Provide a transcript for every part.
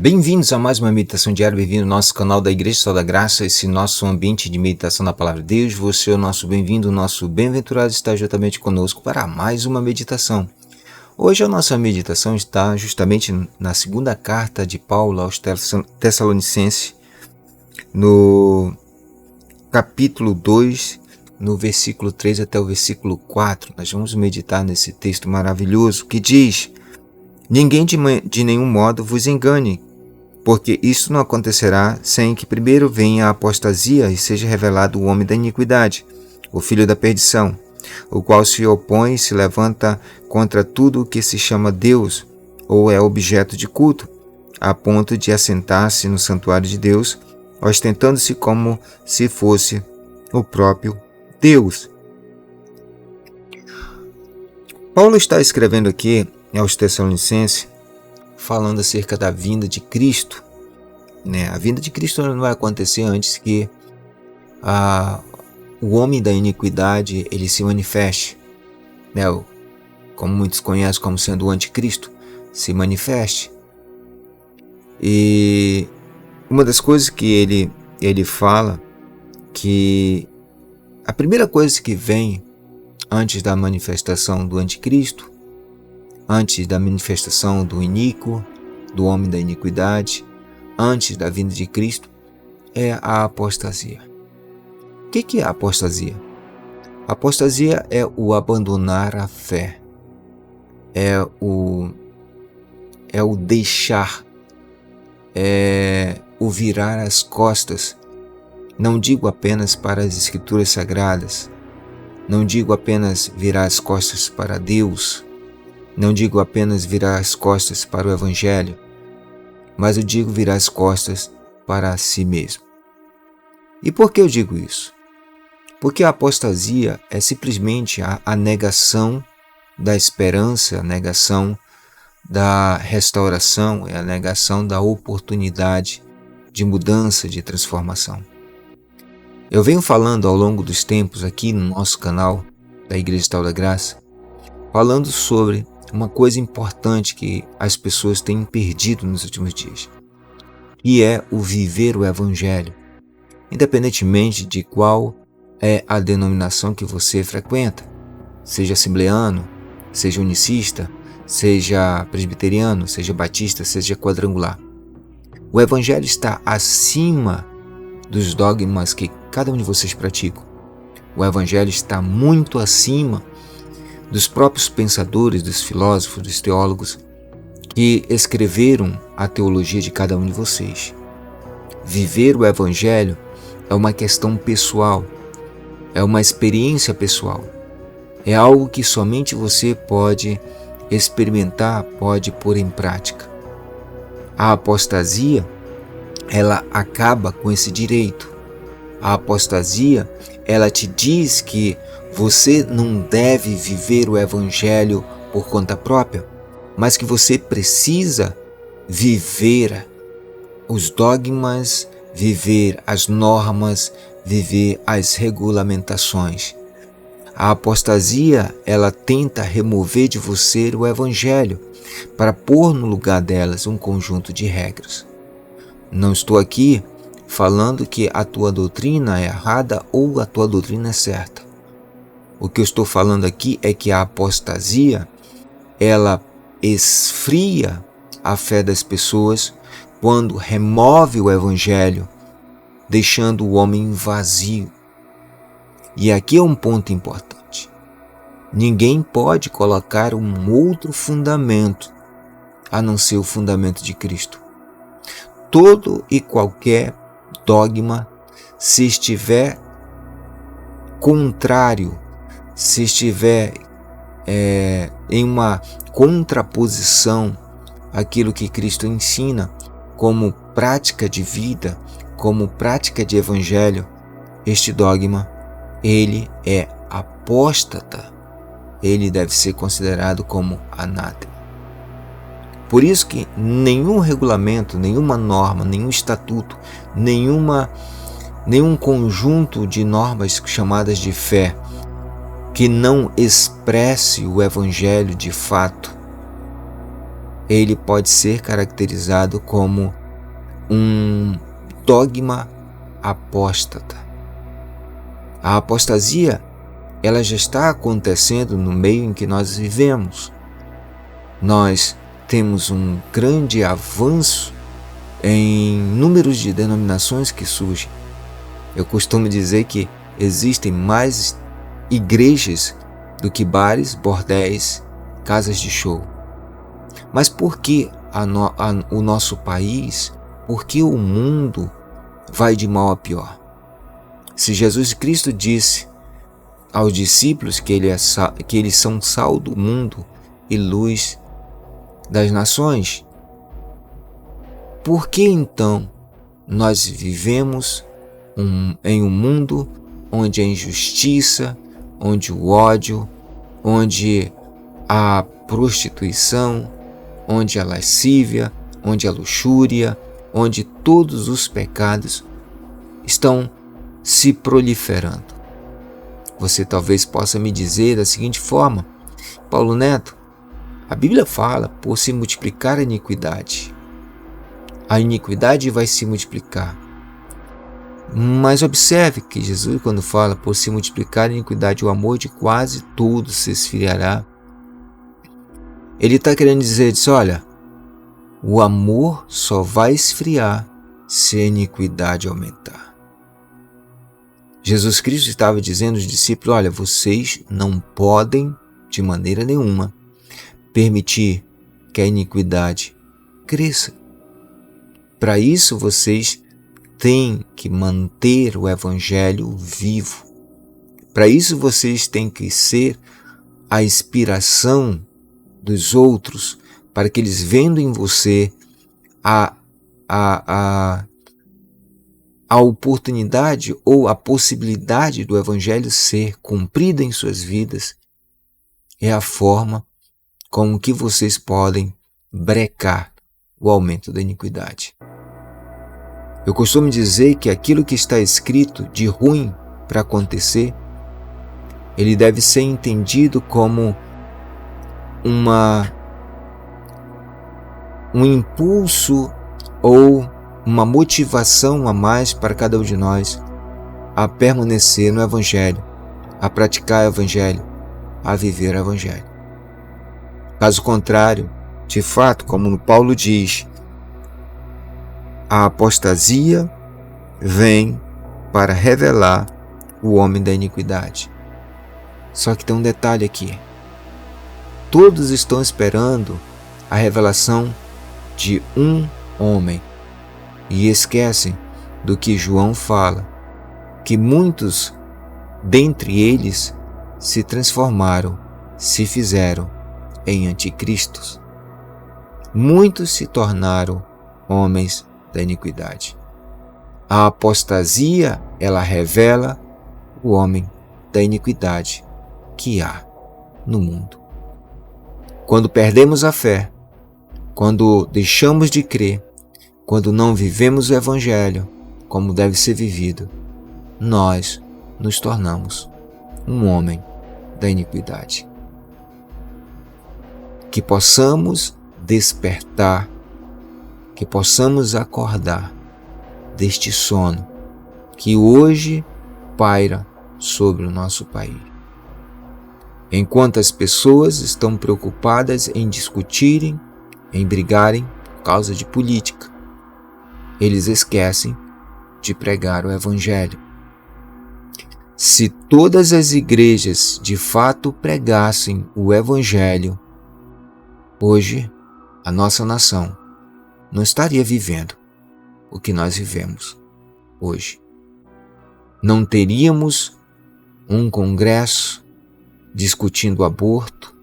Bem-vindos a mais uma meditação diária, bem-vindo ao nosso canal da Igreja Sal da Graça, esse nosso ambiente de meditação na Palavra de Deus. Você é o nosso bem-vindo, o nosso bem-aventurado está juntamente conosco para mais uma meditação. Hoje a nossa meditação está justamente na segunda carta de Paulo aos Tessalonicenses, no capítulo 2, no versículo 3 até o versículo 4. Nós vamos meditar nesse texto maravilhoso que diz: ninguém de nenhum modo vos engane, porque isso não acontecerá sem que primeiro venha a apostasia e seja revelado o homem da iniquidade, o filho da perdição, o qual se opõe e se levanta contra tudo o que se chama Deus ou é objeto de culto, a ponto de assentar-se no santuário de Deus, ostentando-se como se fosse o próprio Deus. Paulo está escrevendo aqui aos Tessalonicenses, falando acerca da vinda de Cristo. A vinda de Cristo não vai acontecer antes que o homem da iniquidade ele se manifeste. Como muitos conhecem como sendo o anticristo, se manifeste. E uma das coisas que ele fala, que a primeira coisa que vem antes da manifestação do anticristo, antes da manifestação do iníquo, do homem da iniquidade, antes da vinda de Cristo, é a apostasia. O que é a apostasia? A apostasia é o abandonar a fé, é o deixar, é o virar as costas. Não digo apenas para as Escrituras Sagradas, não digo apenas virar as costas para Deus, não digo apenas virar as costas para o Evangelho, mas eu digo virar as costas para si mesmo. E por que eu digo isso? Porque a apostasia é simplesmente a negação da esperança, a negação da restauração, é a negação da oportunidade de mudança, de transformação. Eu venho falando ao longo dos tempos aqui no nosso canal da Igreja Sal da Graça, falando sobre uma coisa importante que as pessoas têm perdido nos últimos dias, que é o viver o Evangelho, independentemente de qual é a denominação que você frequenta, seja assembleano, seja unicista, seja presbiteriano, seja batista, seja quadrangular. O Evangelho está acima dos dogmas que cada um de vocês pratica. O Evangelho está muito acima dos próprios pensadores, dos filósofos, dos teólogos que escreveram a teologia de cada um de vocês. Viver o Evangelho é uma questão pessoal, é uma experiência pessoal, é algo que somente você pode experimentar, pode pôr em prática. A apostasia, ela acaba com esse direito. A apostasia, ela te diz que você não deve viver o Evangelho por conta própria, mas que você precisa viver os dogmas, viver as normas, viver as regulamentações. A apostasia, ela tenta remover de você o Evangelho para pôr no lugar delas um conjunto de regras. Não estou aqui falando que a tua doutrina é errada ou a tua doutrina é certa. O que eu estou falando aqui é que a apostasia, ela esfria a fé das pessoas quando remove o Evangelho, deixando o homem vazio. E aqui é um ponto importante. Ninguém pode colocar um outro fundamento a não ser o fundamento de Cristo. Todo e qualquer dogma, se estiver contrário, se estiver em uma contraposição àquilo que Cristo ensina como prática de vida, como prática de evangelho, este dogma, ele é apóstata, ele deve ser considerado como anátema. Por isso que nenhum regulamento, nenhuma norma, nenhum estatuto, nenhum conjunto de normas chamadas de fé que não expresse o Evangelho de fato, ele pode ser caracterizado como um dogma apóstata. A apostasia, ela já está acontecendo no meio em que nós vivemos. Nós temos um grande avanço em números de denominações que surgem. Eu costumo dizer que existem mais igrejas do que bares, bordéis, casas de show. Mas por que o nosso país, por que o mundo vai de mal a pior? Se Jesus Cristo disse aos discípulos que eles são sal do mundo e luz das nações, por que então nós vivemos em um mundo onde a injustiça, onde o ódio, onde a prostituição, onde a lascívia, onde a luxúria, onde todos os pecados estão se proliferando? Você talvez possa me dizer da seguinte forma: Paulo Neto, a Bíblia fala por se multiplicar a iniquidade vai se multiplicar. Mas observe que Jesus, quando fala por se multiplicar a iniquidade, o amor de quase tudo se esfriará. Ele está querendo dizer isso, olha, o amor só vai esfriar se a iniquidade aumentar. Jesus Cristo estava dizendo aos discípulos, olha, vocês não podem, de maneira nenhuma, permitir que a iniquidade cresça. Para isso, vocês têm que manter o Evangelho vivo. Para isso, vocês têm que ser a inspiração dos outros, para que eles, vendo em você a oportunidade ou a possibilidade do Evangelho ser cumprida em suas vidas, é a forma como que vocês podem brecar o aumento da iniquidade. Eu costumo dizer que aquilo que está escrito de ruim para acontecer, ele deve ser entendido como um impulso ou uma motivação a mais para cada um de nós a permanecer no Evangelho, a praticar o Evangelho, a viver o Evangelho. Caso contrário, de fato, como Paulo diz, a apostasia vem para revelar o homem da iniquidade. Só que tem um detalhe aqui. Todos estão esperando a revelação de um homem e esquecem do que João fala, que muitos dentre eles se transformaram, se fizeram em anticristos. Muitos se tornaram homens da iniquidade. A apostasia, ela revela o homem da iniquidade que há no mundo. Quando perdemos a fé, quando deixamos de crer, quando não vivemos o Evangelho como deve ser vivido, nós nos tornamos um homem da iniquidade. Que possamos despertar, que possamos acordar deste sono que hoje paira sobre o nosso país. Enquanto as pessoas estão preocupadas em discutirem, em brigarem por causa de política, eles esquecem de pregar o Evangelho. Se todas as igrejas de fato pregassem o Evangelho, hoje a nossa nação não estaria vivendo o que nós vivemos hoje. Não teríamos um congresso discutindo o aborto,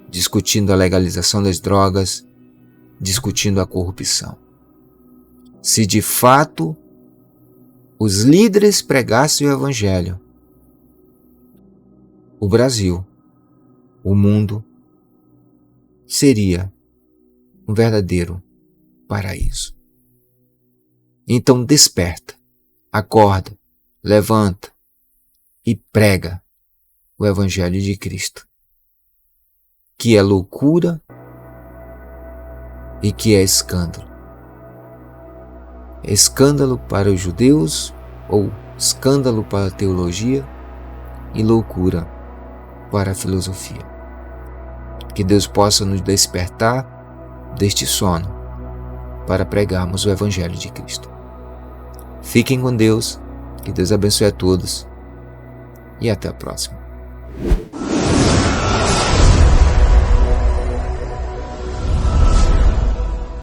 discutindo a legalização das drogas, discutindo a corrupção. Se de fato os líderes pregassem o Evangelho, o Brasil, o mundo, seria um verdadeiro paraíso. Então desperta, acorda, levanta e prega o Evangelho de Cristo, que é loucura e que é escândalo. Escândalo para os judeus ou escândalo para a teologia e loucura para a filosofia. Que Deus possa nos despertar deste sono para pregarmos o Evangelho de Cristo. Fiquem com Deus, que Deus abençoe a todos e até a próxima.